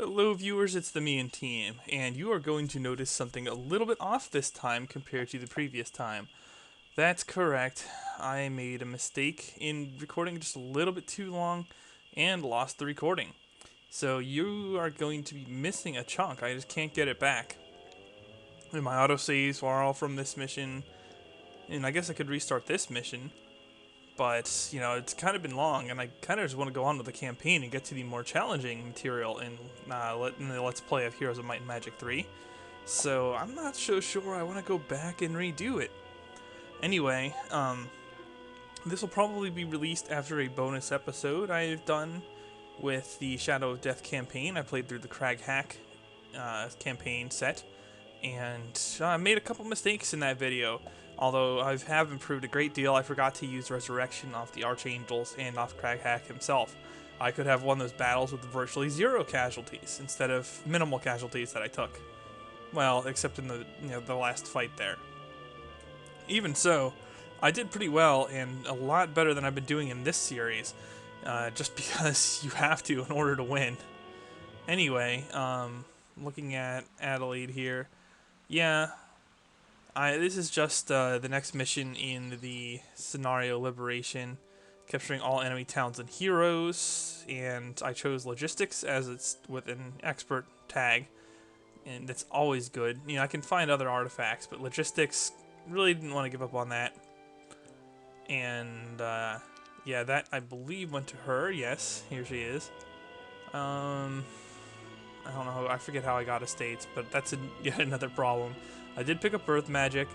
Hello viewers, it's the me and team, and you are going to notice something a little bit off this time compared to the previous time. That's correct, I made a mistake in recording just a little bit too long and lost the recording. So you are going to be missing a chunk, I just can't get it back. And my autosaves are all from this mission, and I guess I could restart this mission. But, you know, it's kind of been long, and I kind of just want to go on with the campaign and get to the more challenging material in the Let's Play of Heroes of Might and Magic 3. So, I'm not so sure I want to go back and redo it. Anyway, this will probably be released after a bonus episode I've done with the Shadow of Death campaign. I played through the Crag Hack campaign set, and I made a couple mistakes in that video. Although I have improved a great deal, I forgot to use Resurrection off the Archangels and off Crag Hack himself. I could have won those battles with virtually 0 casualties instead of minimal casualties that I took. Well, except in the last fight there. Even so, I did pretty well and a lot better than I've been doing in this series, just because you have to in order to win. Anyway, looking at Adelaide here, yeah. This is just the next mission in the scenario Liberation, capturing all enemy towns and heroes, and I chose logistics as it's with an expert tag, and that's always good. You know, I can find other artifacts, but logistics, really didn't want to give up on that. And yeah, that I believe went to her. Yes, here she is. I don't know, I forget how I got estates, but that's yet another problem. I did pick up Earth Magic,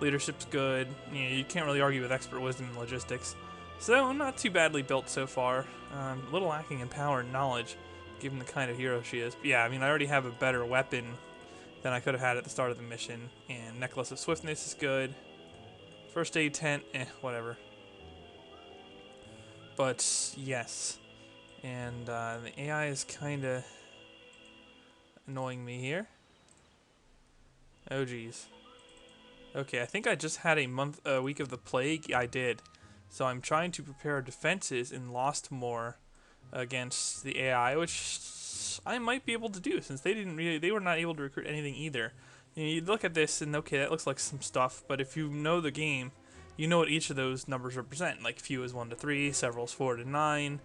leadership's good, you can't really argue with expert wisdom and logistics. So, not too badly built so far. A little lacking in power and knowledge, given the kind of hero she is. But yeah, I mean, I already have a better weapon than I could have had at the start of the mission, and Necklace of Swiftness is good. First aid tent, whatever. But, yes. And the AI is kinda annoying me here. Oh geez. Okay, I think I just had a week of the plague. I did. So I'm trying to prepare defenses and lost more against the AI, which I might be able to do since they were not able to recruit anything either. You look at this and okay, that looks like some stuff, but if you know the game, you know what each of those numbers represent. Like few is 1 to 3, several is 4 to 9.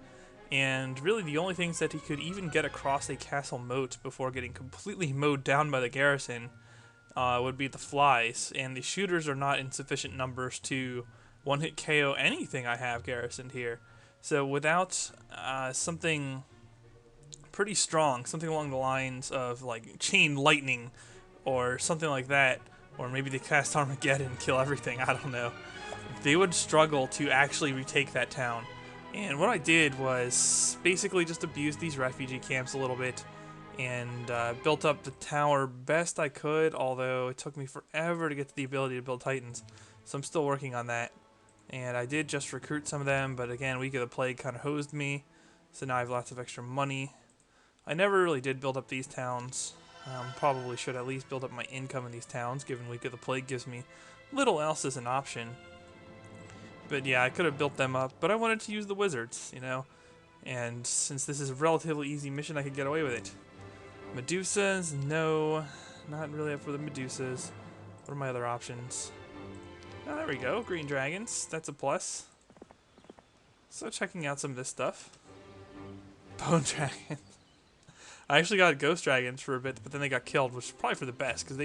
And really the only things that he could even get across a castle moat before getting completely mowed down by the garrison would be the flies, and the shooters are not in sufficient numbers to one-hit KO anything I have garrisoned here. So without something pretty strong, something along the lines of like chain lightning or something like that, or maybe they cast Armageddon and kill everything, I don't know, they would struggle to actually retake that town. And what I did was basically just abuse these refugee camps a little bit, and built up the tower best I could, although it took me forever to get to the ability to build Titans, so I'm still working on that. And I did just recruit some of them, but again, Week of the Plague kind of hosed me, so now I have lots of extra money. I never really did build up these towns. Probably should at least build up my income in these towns, given Week of the Plague gives me little else as an option. But yeah, I could have built them up, but I wanted to use the wizards, you know, and since this is a relatively easy mission, I could get away with it. Medusas, no, not really up for the Medusas. What are my other options? Oh, there we go, green dragons, that's a plus. So checking out some of this stuff. Bone dragons. I actually got ghost dragons for a bit, but then they got killed, which is probably for the best, because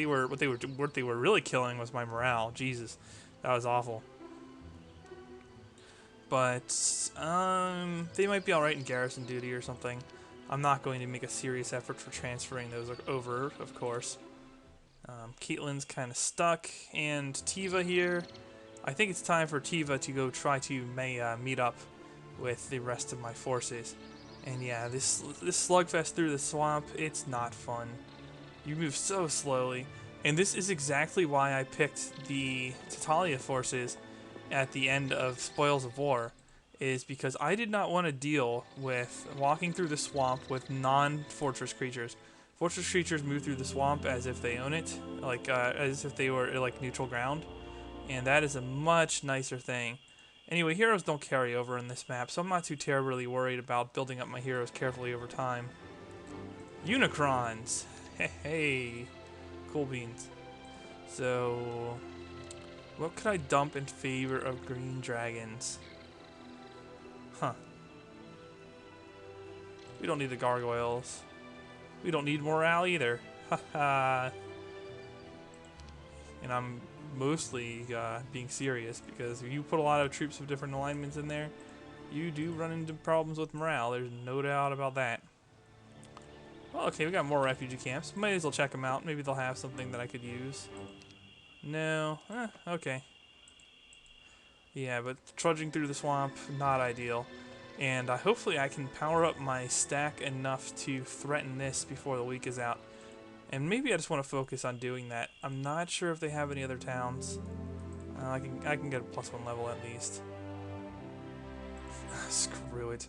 what they were really killing was my morale. Jesus, that was awful. But they might be alright in garrison duty or something. I'm not going to make a serious effort for transferring those over, of course. Caitlyn's kind of stuck, and Tiva here. I think it's time for Tiva to go try to meet up with the rest of my forces. And yeah, this slugfest through the swamp, it's not fun. You move so slowly, and this is exactly why I picked the Tatalia forces at the end of Spoils of War, is because I did not want to deal with walking through the swamp with non-fortress creatures. Fortress creatures move through the swamp as if they own it, like as if they were like neutral ground, and that is a much nicer thing. Anyway, heroes don't carry over in this map, so I'm not too terribly worried about building up my heroes carefully over time. Unicrons. Hey, cool beans. So, what could I dump in favor of green dragons? Huh. We don't need the gargoyles. We don't need morale either. Haha. And I'm mostly being serious because if you put a lot of troops of different alignments in there, you do run into problems with morale. There's no doubt about that. Well, okay, we got more refugee camps. Might as well check them out. Maybe they'll have something that I could use. No. Okay. Yeah, but trudging through the swamp, not ideal. And hopefully I can power up my stack enough to threaten this before the week is out. And maybe I just want to focus on doing that. I'm not sure if they have any other towns. I can get a +1 level at least. Screw it.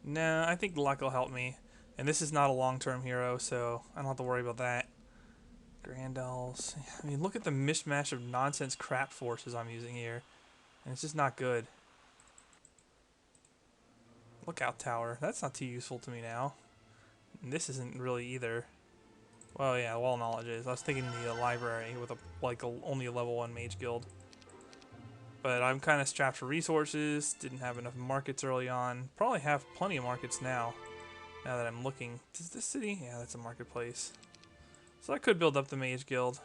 Nah, I think luck will help me. And this is not a long-term hero, so I don't have to worry about that. Grand Elves. I mean, look at the mishmash of nonsense crap forces I'm using here. And it's just not good. Lookout Tower. That's not too useful to me now. And this isn't really either. Well, yeah, wall knowledge is. I was thinking the library with only a level 1 mage guild. But I'm kind of strapped for resources. Didn't have enough markets early on. Probably have plenty of markets now. Now that I'm looking. Is this city? Yeah, that's a marketplace. So I could build up the mage guild.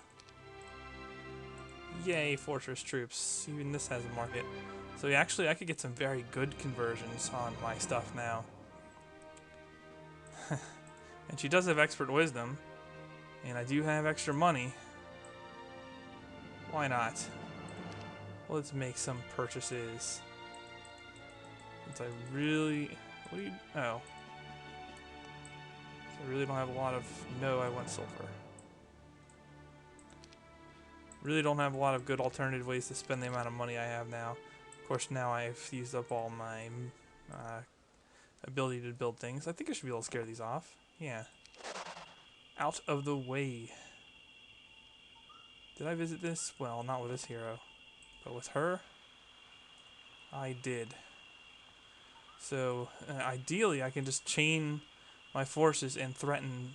Yay, fortress troops. Even this has a market. So yeah, actually I could get some very good conversions on my stuff now. And she does have expert wisdom. And I do have extra money. Why not? Let's make some purchases. Since I really... What do you... Oh. So I really don't have a lot of... No, I want silver. Really don't have a lot of good alternative ways to spend the amount of money I have now. Of course, now I've used up all my ability to build things. I think I should be able to scare these off. Yeah. Out of the way. Did I visit this? Well, not with this hero. But with her, I did. So, ideally, I can just chain my forces and threaten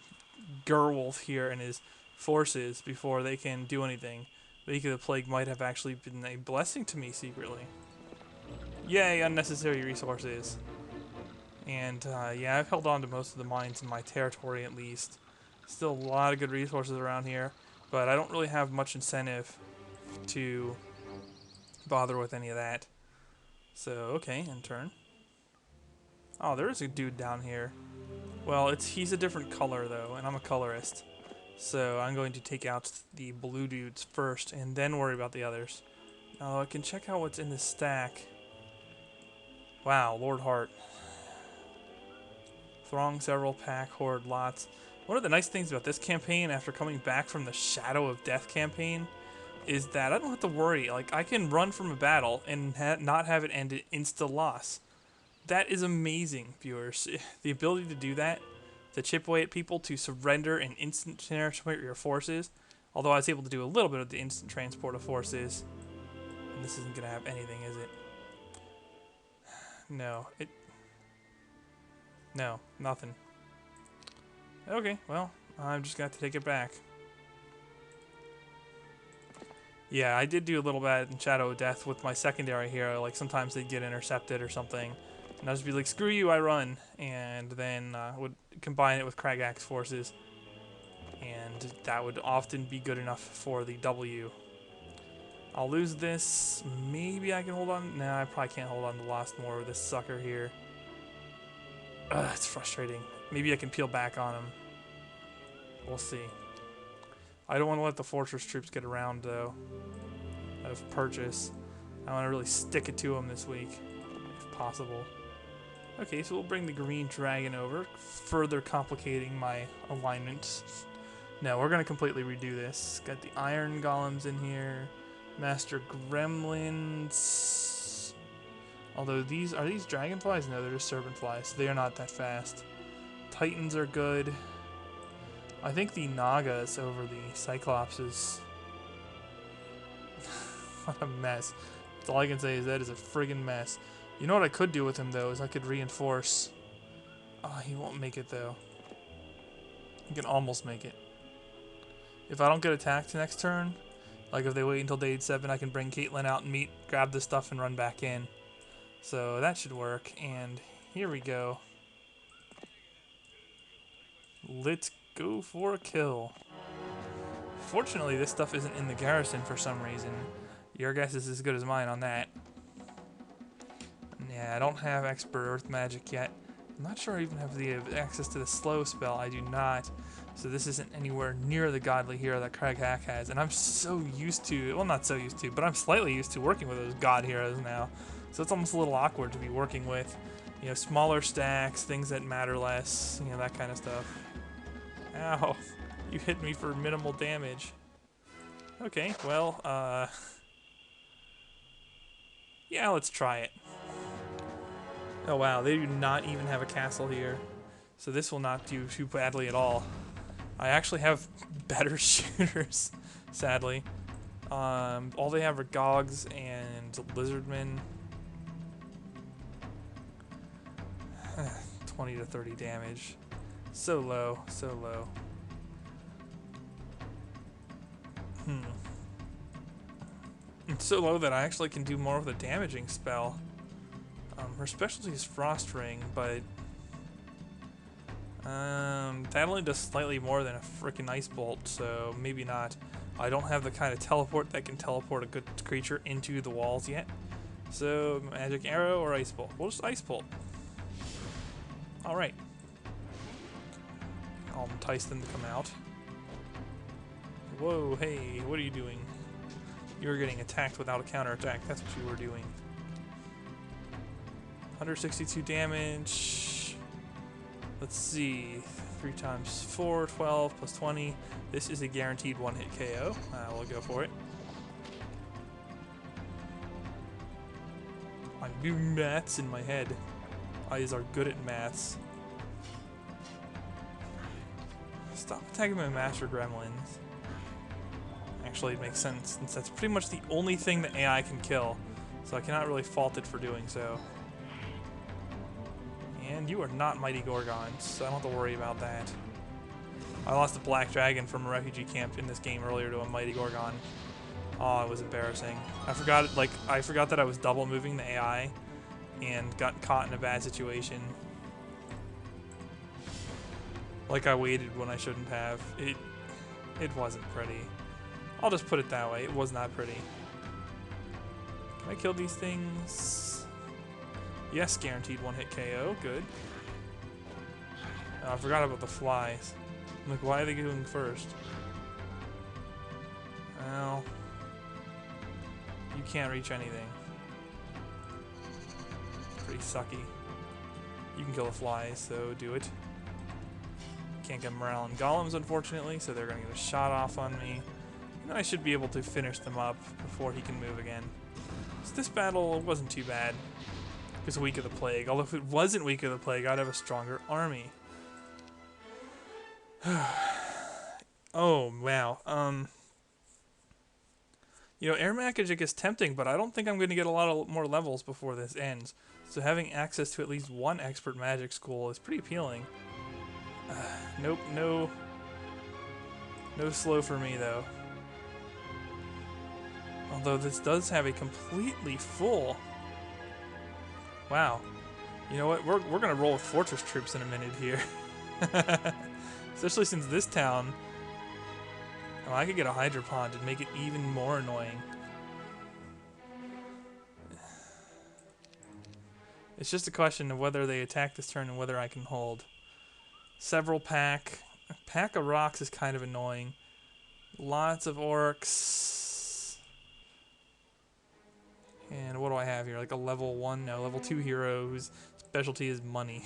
Gerwolf here and his forces before they can do anything. Wake of the Plague might have actually been a blessing to me secretly. Yay, unnecessary resources. And, yeah, I've held on to most of the mines in my territory at least. Still a lot of good resources around here, but I don't really have much incentive to bother with any of that. So, okay, in turn. Oh, there is a dude down here. Well, he's a different color, though, and I'm a colorist. So I'm going to take out the blue dudes first, and then worry about the others. Now I can check out what's in this stack. Wow, Lord Heart. Throng several, pack, horde, lots. One of the nice things about this campaign, after coming back from the Shadow of Death campaign, is that I don't have to worry. Like, I can run from a battle and not have it end in insta-loss. That is amazing, viewers. The ability to do that, to chip away at people, to surrender and instant transport your forces. Although I was able to do a little bit of the instant transport of forces. And this isn't going to have anything, is it? No. No, nothing. Okay, well, I'm just going to have to take it back. Yeah, I did do a little bit in Shadow of Death with my secondary hero. Like, sometimes they'd get intercepted or something. And I'd just be like, screw you, I run. And then would combine it with Kragax forces. And that would often be good enough for the W. I'll lose this. Maybe I can hold on. Nah, I probably can't hold on to Lost more with this sucker here. Ugh, it's frustrating. Maybe I can peel back on him. We'll see. I don't want to let the fortress troops get around, though, out of purchase. I want to really stick it to them this week, if possible. Okay, so we'll bring the green dragon over, further complicating my alignment. No, we're going to completely redo this. Got the iron golems in here. Master gremlins. Although are these dragonflies? No, they're just serpent flies. So they are not that fast. Titans are good. I think the Nagas over the Cyclopses. What a mess. That's all I can say is that is a friggin' mess. You know what I could do with him, though, is I could reinforce. Oh, he won't make it, though. I can almost make it. If I don't get attacked next turn, like if they wait until day 7, I can bring Caitlyn out and meet, grab the stuff, and run back in. So that should work. And here we go. Let's go for a kill. Fortunately, this stuff isn't in the garrison for some reason. Your guess is as good as mine on that. Yeah, I don't have expert earth magic yet. I'm not sure I even have the access to the slow spell. I do not. So this isn't anywhere near the godly hero that Craig Hack has. And I'm so used to, well, not so used to, but I'm slightly used to working with those god heroes now. So it's almost a little awkward to be working with, you know, smaller stacks, things that matter less, you know, that kind of stuff. Ow, you hit me for minimal damage. Okay, well, yeah, let's try it. Oh wow, they do not even have a castle here. So this will not do too badly at all. I actually have better shooters, sadly. All they have are Gogs and Lizardmen. 20 to 30 damage. So low, so low. It's so low that I actually can do more with a damaging spell. Her specialty is Frost Ring, but that only does slightly more than a freaking Ice Bolt, so maybe not. I don't have the kind of teleport that can teleport a good creature into the walls yet. So, Magic Arrow or Ice Bolt? We'll just Ice Bolt. Alright. I'll entice them to come out. Whoa, hey, what are you doing? You're getting attacked without a counterattack. That's what you were doing. 162 damage. Let's see. 3 times 4, 12 plus 20. This is a guaranteed one-hit KO. We'll go for it. I'm doing maths in my head. Eyes are good at maths. Stop attacking my Master Gremlins. Actually, it makes sense, since that's pretty much the only thing that AI can kill. So I cannot really fault it for doing so. And you are not Mighty Gorgons, so I don't have to worry about that. I lost a Black Dragon from a refugee camp in this game earlier to a Mighty Gorgon. Oh, it was embarrassing. I forgot that I was double moving the AI and got caught in a bad situation. Like I waited when I shouldn't have. It wasn't pretty. I'll just put it that way. It was not pretty. Can I kill these things? Yes, guaranteed one-hit KO. Good. I forgot about the flies. I'm like, why are they going first? Well, you can't reach anything. Pretty sucky. You can kill the flies, so do it. Can't get morale and golems, unfortunately, so they're going to get a shot off on me. And then I should be able to finish them up before he can move again. So this battle wasn't too bad. It was Week of the Plague. Although if it wasn't Week of the Plague, I'd have a stronger army. Oh, wow. You know, Air Magic is tempting, but I don't think I'm going to get a lot more levels before this ends. So having access to at least one expert magic school is pretty appealing. Nope, no slow for me, though. Although this does have a completely full... Wow. You know what? We're going to roll with fortress troops in a minute here. Especially since this town... Oh, I could get a Hydro Pond and make it even more annoying. It's just a question of whether they attack this turn and whether I can hold. Several pack. A pack of rocks is kind of annoying. Lots of orcs. And what do I have here? Like a level 1? No, level 2 hero whose specialty is money.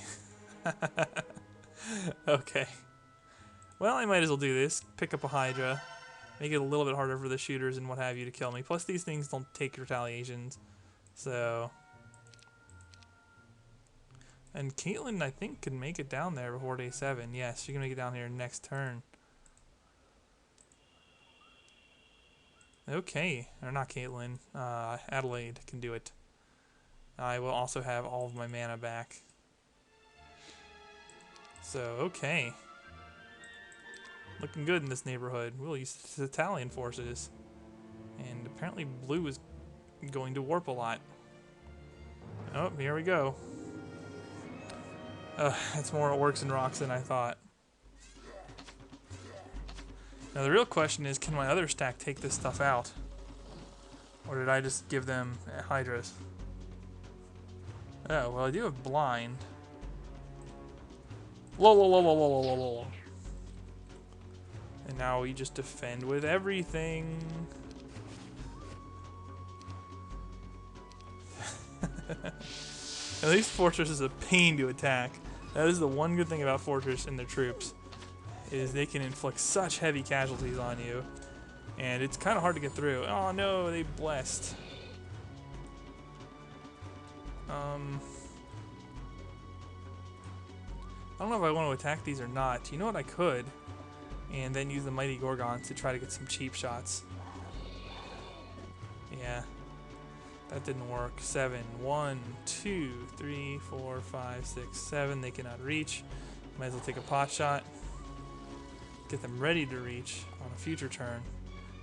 Okay. Well, I might as well do this. Pick up a Hydra. Make it a little bit harder for the shooters and what have you to kill me. Plus, these things don't take retaliations. So... And Caitlyn, I think, can make it down there before day 7. Yes, she can make it down here next turn. Okay. Or not Caitlyn. Adelaide can do it. I will also have all of my mana back. So, okay. Looking good in this neighborhood. We'll use the Italian forces. And apparently blue is going to warp a lot. Oh, here we go. It's more orcs and rocks than I thought. Now the real question is, can my other stack take this stuff out? Or did I just give them hydras? Oh, well I do have blind. Lol. And now we just defend with everything. At least Fortress is a pain to attack. That is the one good thing about Fortress and their troops, is they can inflict such heavy casualties on you. And it's kind of hard to get through. Oh no, they blessed. I don't know if I want to attack these or not. You know what, I could. And then use the Mighty Gorgons to try to get some cheap shots. Yeah. That didn't work. 7. 1, 2, 3, 4, 5, 6, 7. They cannot reach. Might as well take a pot shot. Get them ready to reach on a future turn.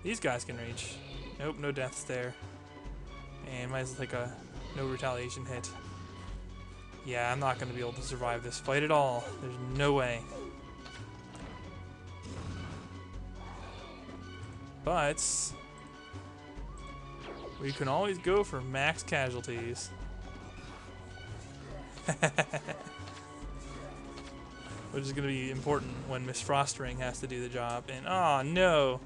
These guys can reach. Nope, no deaths there. And might as well take a no retaliation hit. Yeah, I'm not going to be able to survive this fight at all. There's no way. But we can always go for max casualties. Which is going to be important when Miss Frostring has to do the job. And oh no,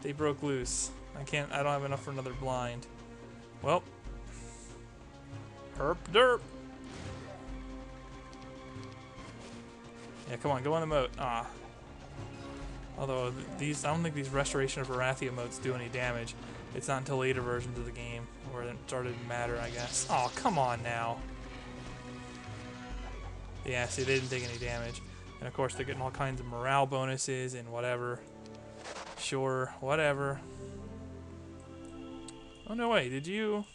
they broke loose. I don't have enough for another blind. Well, herp derp. Yeah, come on, go on the moat. Ah. Although I don't think these Restoration of Arathia modes do any damage. It's not until later versions of the game where it started to matter, I guess. Oh, come on now. Yeah, see, they didn't take any damage. And of course, they're getting all kinds of morale bonuses and whatever. Sure, whatever. Oh, no, wait, did you...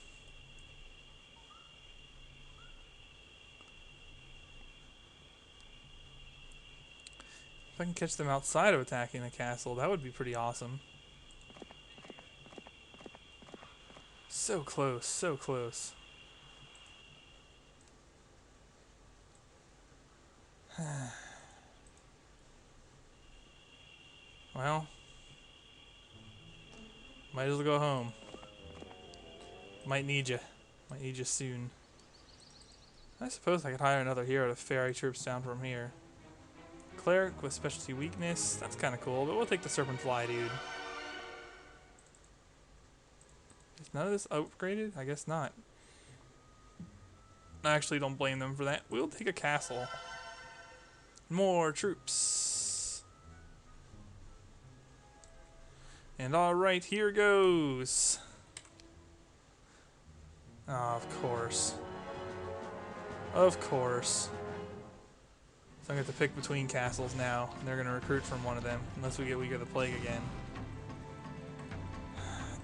If I can catch them outside of attacking the castle, that would be pretty awesome. So close, so close. Well, might as well go home. Might need you. Might need you soon. I suppose I could hire another hero to ferry troops down from here. Cleric with specialty weakness. That's kind of cool, but we'll take the Serpent Fly, dude. Is none of this upgraded? I guess not. I actually don't blame them for that. We'll take a castle. More troops. And alright, here goes. Oh, of course. Of course. So I'm going to have to pick between castles now, and they're going to recruit from one of them, unless we get Week of the Plague again.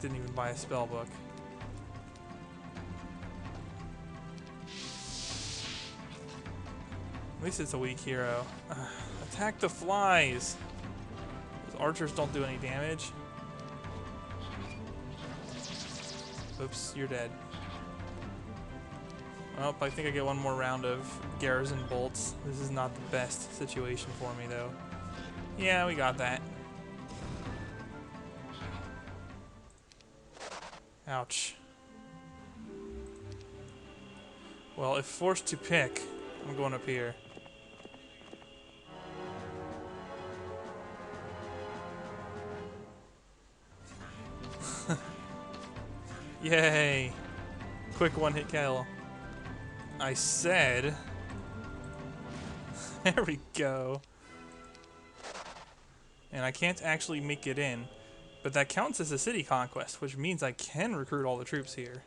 Didn't even buy a spell book. At least it's a weak hero. Attack the flies! Those archers don't do any damage. Oops, you're dead. Well, I think I get one more round of garrison bolts. This is not the best situation for me, though. Yeah, we got that. Ouch. Well, if forced to pick, I'm going up here. Yay! Quick one-hit kill. I said... There we go. And I can't actually make it in. But that counts as a city conquest, which means I can recruit all the troops here.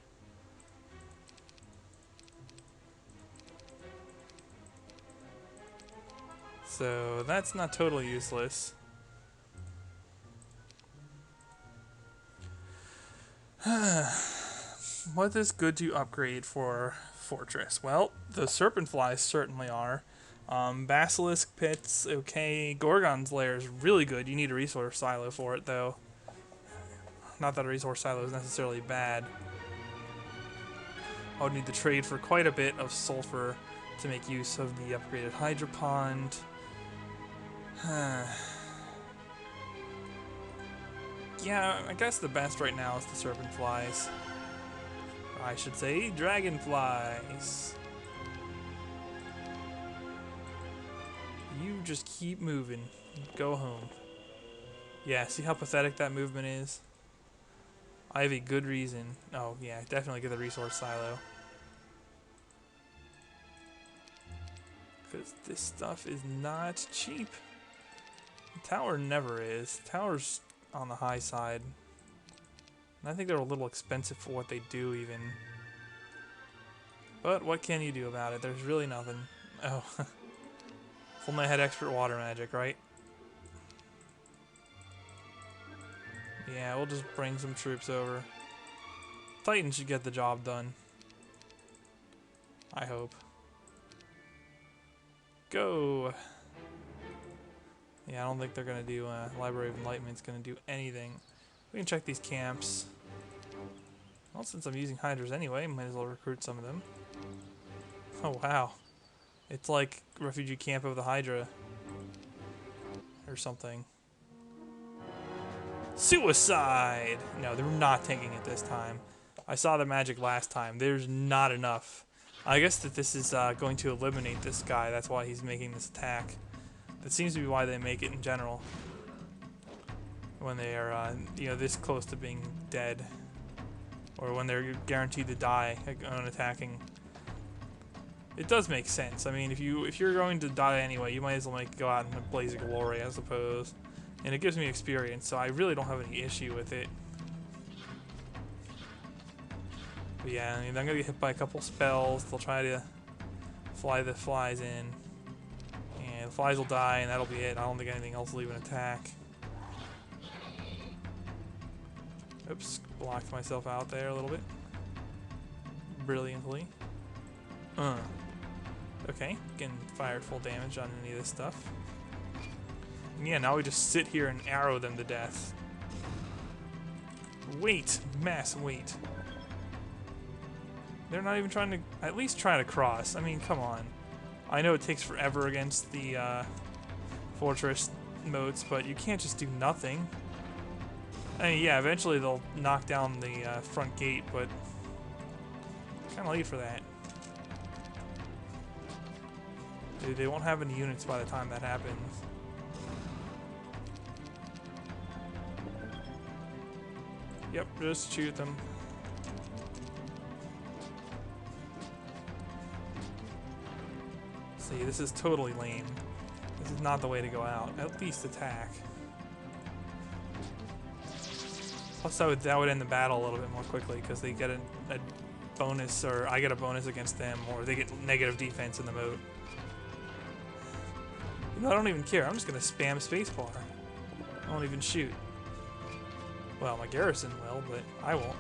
So that's not totally useless. What is good to upgrade for Fortress? Well, the Serpent Flies certainly are. Basilisk pits, okay. Gorgon's lair is really good. You need a resource silo for it, though. Not that a resource silo is necessarily bad. I would need to trade for quite a bit of sulfur to make use of the upgraded Hydra Pond. Yeah, I guess the best right now is the serpent flies. I should say dragonflies. You just keep moving. Go home. Yeah, see how pathetic that movement is? I have a good reason. Oh, yeah, definitely get the resource silo. Because this stuff is not cheap. The tower never is. The tower's on the high side. And I think they're a little expensive for what they do, even. But what can you do about it? There's really nothing. Oh. If only I had expert water magic, right? Yeah, we'll just bring some troops over. Titan should get the job done. I hope. Go! Yeah, I don't think they're gonna do, Library of Enlightenment's gonna do anything. We can check these camps. Well, since I'm using Hydras anyway, might as well recruit some of them. Oh, wow. It's like refugee camp of the Hydra. Or something. Suicide! No, they're not taking it this time. I saw the magic last time. There's not enough. I guess that this is going to eliminate this guy. That's why he's making this attack. That seems to be why they make it in general. When they are, you know, this close to being dead. Or when they're guaranteed to die on attacking. It does make sense. I mean, if you're going to die anyway, you might as well go out in a blaze of glory, I suppose. And it gives me experience, so I really don't have any issue with it. But yeah, I mean, I'm gonna get hit by a couple spells. They'll try to fly the flies in. And the flies will die, and that'll be it. I don't think anything else will even attack. Oops, blocked myself out there a little bit. Brilliantly. Okay, getting fired full damage on any of this stuff. And yeah, now we just sit here and arrow them to death. Wait, mass wait. They're not even trying to, at least try to cross. I mean, come on. I know it takes forever against the fortress moats, but you can't just do nothing. I mean, yeah, eventually they'll knock down the front gate, but kind of late for that. Dude, they won't have any units by the time that happens. Yep, just shoot them. See, this is totally lame. This is not the way to go out. At least attack. Plus, that would end the battle a little bit more quickly because they get a bonus, or I get a bonus against them, or they get negative defense in the moat. You know, I don't even care. I'm just gonna spam spacebar. I won't even shoot. Well, my garrison will, but I won't.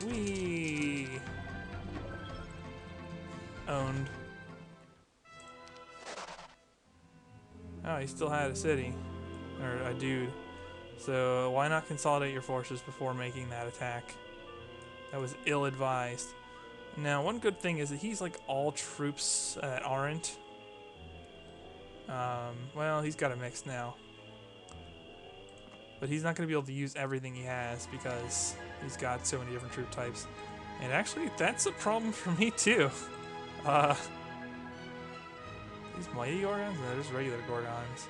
Whee! Owned. Oh, he still had a city. Or a dude. So why not consolidate your forces before making that attack? That was ill-advised. Now, one good thing is that he's like all troops that aren't. Well, he's got a mix now. But he's not going to be able to use everything he has because he's got so many different troop types. And actually, that's a problem for me too. These mighty Gorgons? No, they're just regular Gorgons.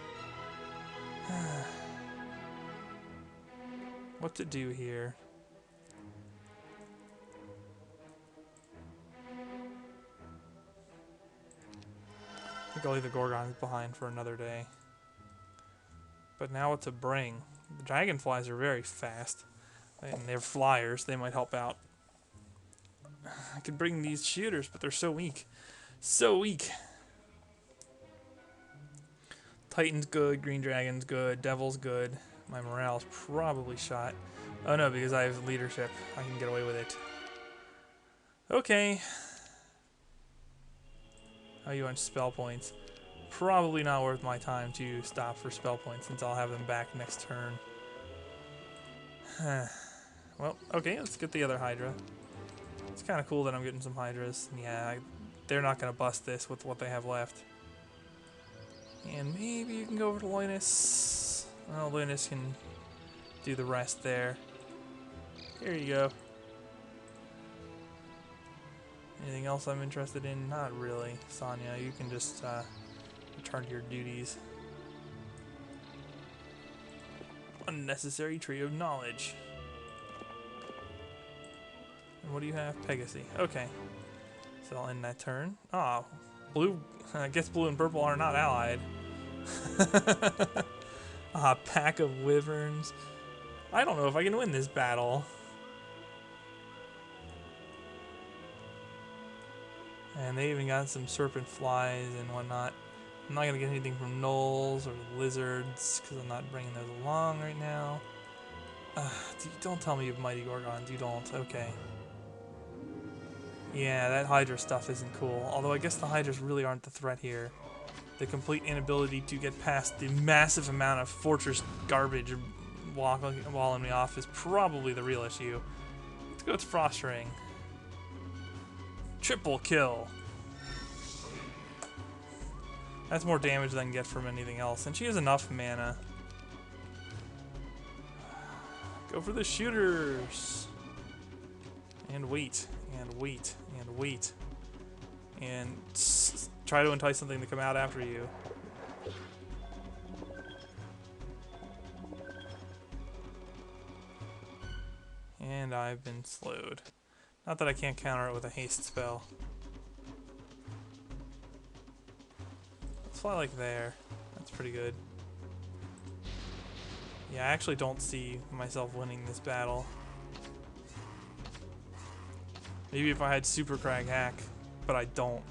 What to do here? I think I'll leave the Gorgons behind for another day. But now what to bring? The dragonflies are very fast. And they're flyers, they might help out. I could bring these shooters, but they're so weak. So weak. Titan's good, Green Dragon's good, Devil's good. My morale's probably shot. Oh no, because I have leadership. I can get away with it. Okay. Oh, you want spell points. Probably not worth my time to stop for spell points since I'll have them back next turn. Well, okay, let's get the other Hydra. It's kind of cool that I'm getting some Hydras. Yeah, they're not going to bust this with what they have left. And maybe you can go over to Linus. Well, Linus can do the rest there. Here you go. Anything else I'm interested in? Not really. Sonya, you can just return to your duties. Unnecessary tree of knowledge. And what do you have? Pegasus. Okay. So I'll end that turn. Ah, blue. I guess blue and purple are not allied. A pack of wyverns. I don't know if I can win this battle. And they even got some serpent flies and whatnot. I'm not going to get anything from gnolls or lizards because I'm not bringing those along right now. Don't tell me you have mighty gorgons. You don't. Okay. Yeah, that Hydra stuff isn't cool. Although I guess the Hydras really aren't the threat here. The complete inability to get past the massive amount of fortress garbage walling me off is probably the real issue. Let's go with Frost Ring. Triple kill. That's more damage than I can get from anything else. And she has enough mana. Go for the shooters. And wait. And wait. And wait. And try to entice something to come out after you. And I've been slowed. Not that I can't counter it with a haste spell. Let's fly like there. That's pretty good. Yeah, I actually don't see myself winning this battle. Maybe if I had Super Crag Hack, but I don't.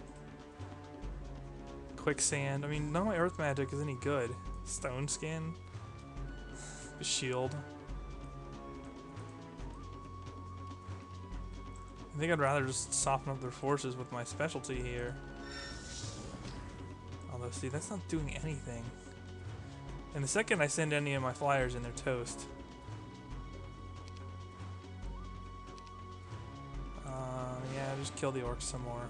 Quicksand. I mean, none of my Earth magic is any good. Stone Skin. Shield. I think I'd rather just soften up their forces with my specialty here. Although, see, that's not doing anything. And the second I send any of my flyers in, they're toast. Yeah, just kill the orcs some more.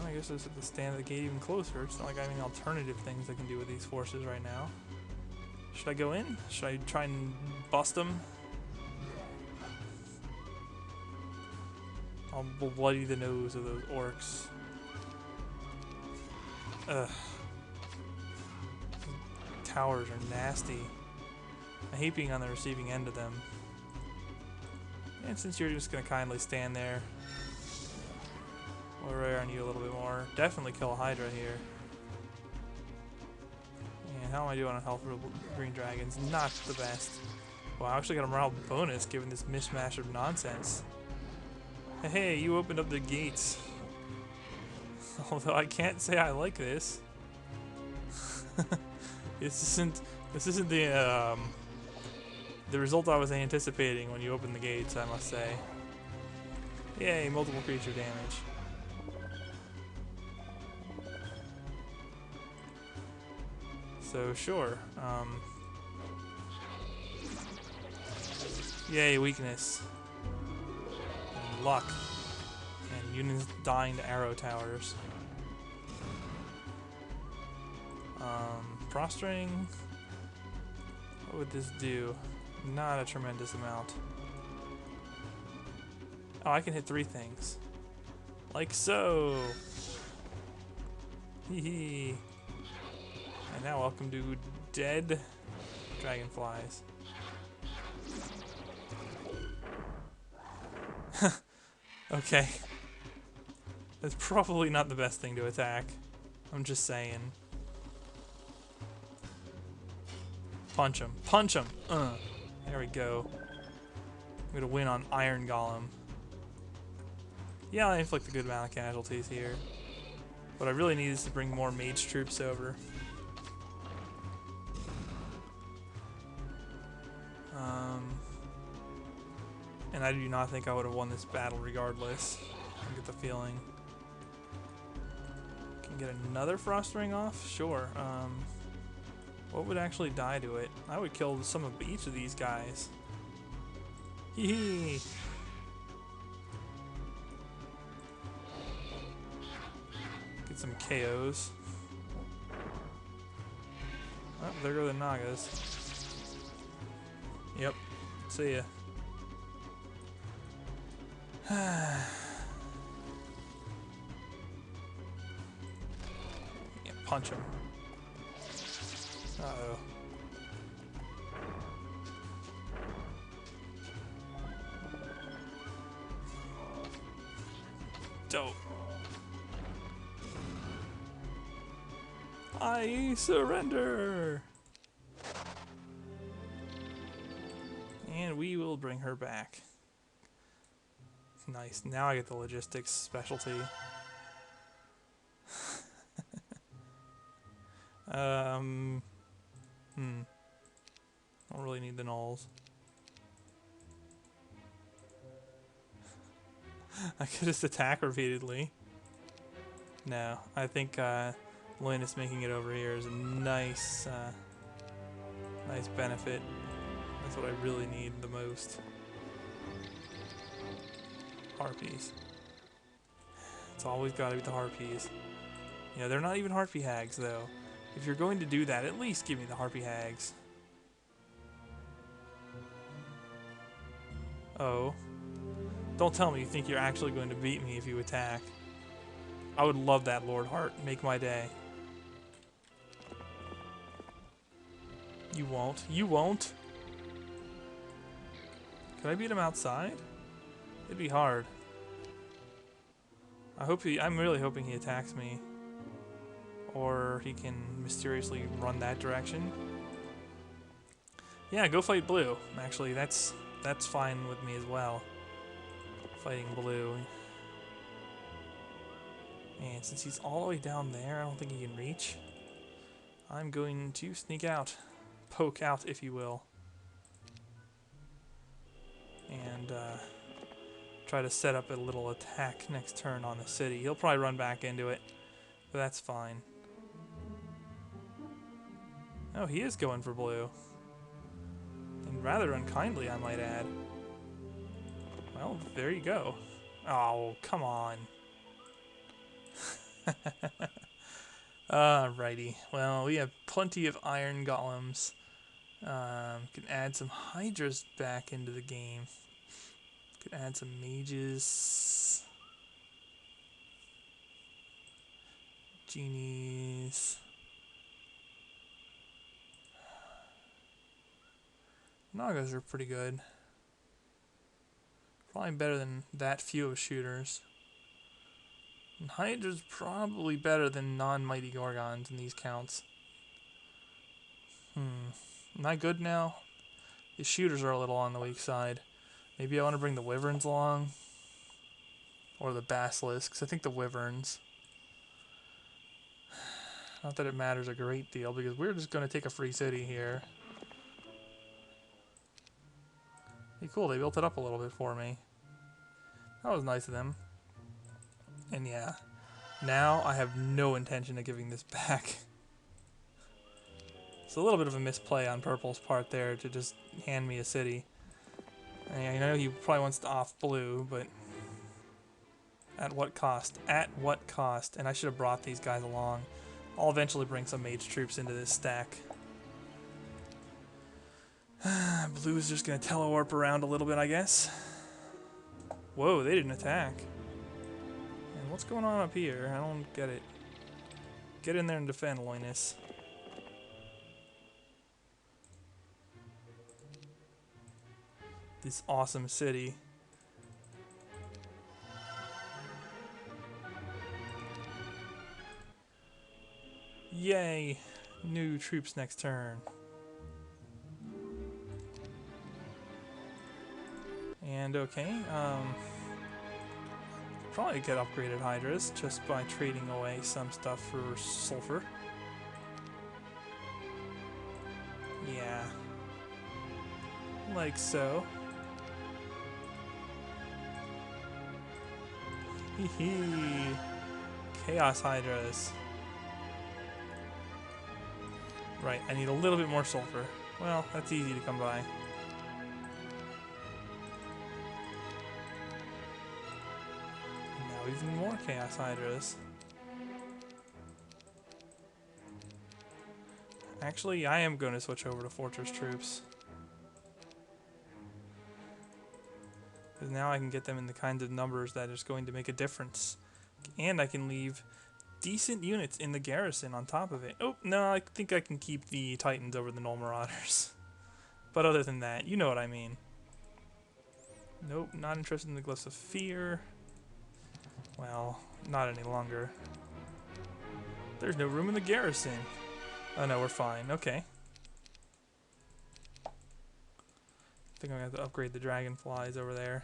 I guess I just have to stand at the gate even closer. It's not like I have any alternative things I can do with these forces right now. Should I go in? Should I try and bust them? I'll bloody the nose of those orcs. Ugh. Towers are nasty. I hate being on the receiving end of them. And since you're just going to kindly stand there, we'll rare on you a little bit more. Definitely kill a Hydra here. And how am I doing on health for green dragons? Not the best. Well, I actually got a morale bonus given this mishmash of nonsense. Hey, you opened up the gates. Although I can't say I like this. This isn't the result I was anticipating when you opened the gates, I must say. Yay, multiple creature damage. So sure. Yay, weakness. And luck. And units dying to arrow towers. Frost Ring. What would this do? Not a tremendous amount. Oh, I can hit 3 things. Like so. Hee hee. And now welcome to dead dragonflies. Okay. That's probably not the best thing to attack. I'm just saying. Punch him. Punch him! There we go. I'm gonna win on Iron Golem. Yeah, I inflict a good amount of casualties here. What I really need is to bring more mage troops over. And I do not think I would have won this battle regardless. I get the feeling. Can get another frost ring off? Sure. What would actually die to it? I would kill some of each of these guys. Hee hee! Get some KOs. Oh, there go the Nagas. Yep. See ya. Yeah, punch him. Uh-oh. Dope. I surrender! And we will bring her back. Nice. Now I get the logistics specialty. Don't really need the nulls. I could just attack repeatedly. No, I think Linus making it over here is a nice, nice benefit. That's what I really need the most. Harpies. It's always got to be the harpies. Yeah, they're not even harpy hags though. If you're going to do that, at least give me the harpy hags. Oh. Don't tell me you think you're actually going to beat me if you attack. I would love that, Lord Heart. Make my day. You won't. You won't. Can I beat him outside? It'd be hard. I'm really hoping he attacks me. Or he can mysteriously run that direction. Yeah, go fight blue. Actually, that's fine with me as well. Fighting blue. And since he's all the way down there, I don't think he can reach. I'm going to sneak out. Poke out, if you will. And try to set up a little attack next turn on the city. He'll probably run back into it, but that's fine. Oh, he is going for blue. And rather unkindly, I might add. Well, there you go. Oh, come on. Alrighty. Well, we have plenty of iron golems. Can add some hydras back into the game. Could add some mages. Genies. Nagas are pretty good. Probably better than that few of shooters. And Hydra's probably better than non-mighty Gorgons in these counts. Am I good now? The shooters are a little on the weak side. Maybe I want to bring the wyverns along. Or the basilisks. I think the wyverns. Not that it matters a great deal, because we're just going to take a free city here. Hey, cool, they built it up a little bit for me. That was nice of them. And yeah, now I have no intention of giving this back. It's a little bit of a misplay on Purple's part there to just hand me a city. And I know he probably wants to off blue, but at what cost? At what cost? And I should have brought these guys along. I'll eventually bring some mage troops into this stack. Blue is just going to telewarp around a little bit, I guess. Whoa, they didn't attack. And what's going on up here? I don't get it. Get in there and defend, Linus. This awesome city. Yay! New troops next turn. And okay, probably get upgraded Hydras just by trading away some stuff for sulfur. Yeah. Like so. Hee. Chaos Hydras. Right, I need a little bit more sulfur. Well, that's easy to come by. And now even more Chaos Hydras. Actually, I am going to switch over to Fortress Troops. Because now I can get them in the kinds of numbers that is going to make a difference. And I can leave decent units in the garrison on top of it. Oh, no, I think I can keep the Titans over the Null Marauders. But other than that, you know what I mean. Nope, not interested in the Glyphs of Fear. Well, not any longer. There's no room in the garrison. Oh no, we're fine. Okay. I think I'm going to have to upgrade the Dragonflies over there.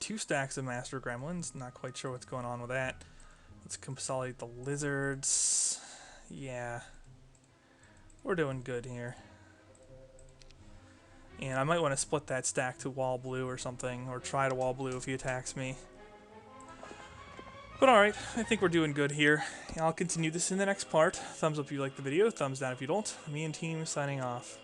2 stacks of Master Gremlins. Not quite sure what's going on with that. Let's consolidate the Lizards. Yeah. We're doing good here. And I might want to split that stack to wall blue or something. Or try to wall blue if he attacks me. But alright, I think we're doing good here. I'll continue this in the next part. Thumbs up if you like the video, thumbs down if you don't. Me and team signing off.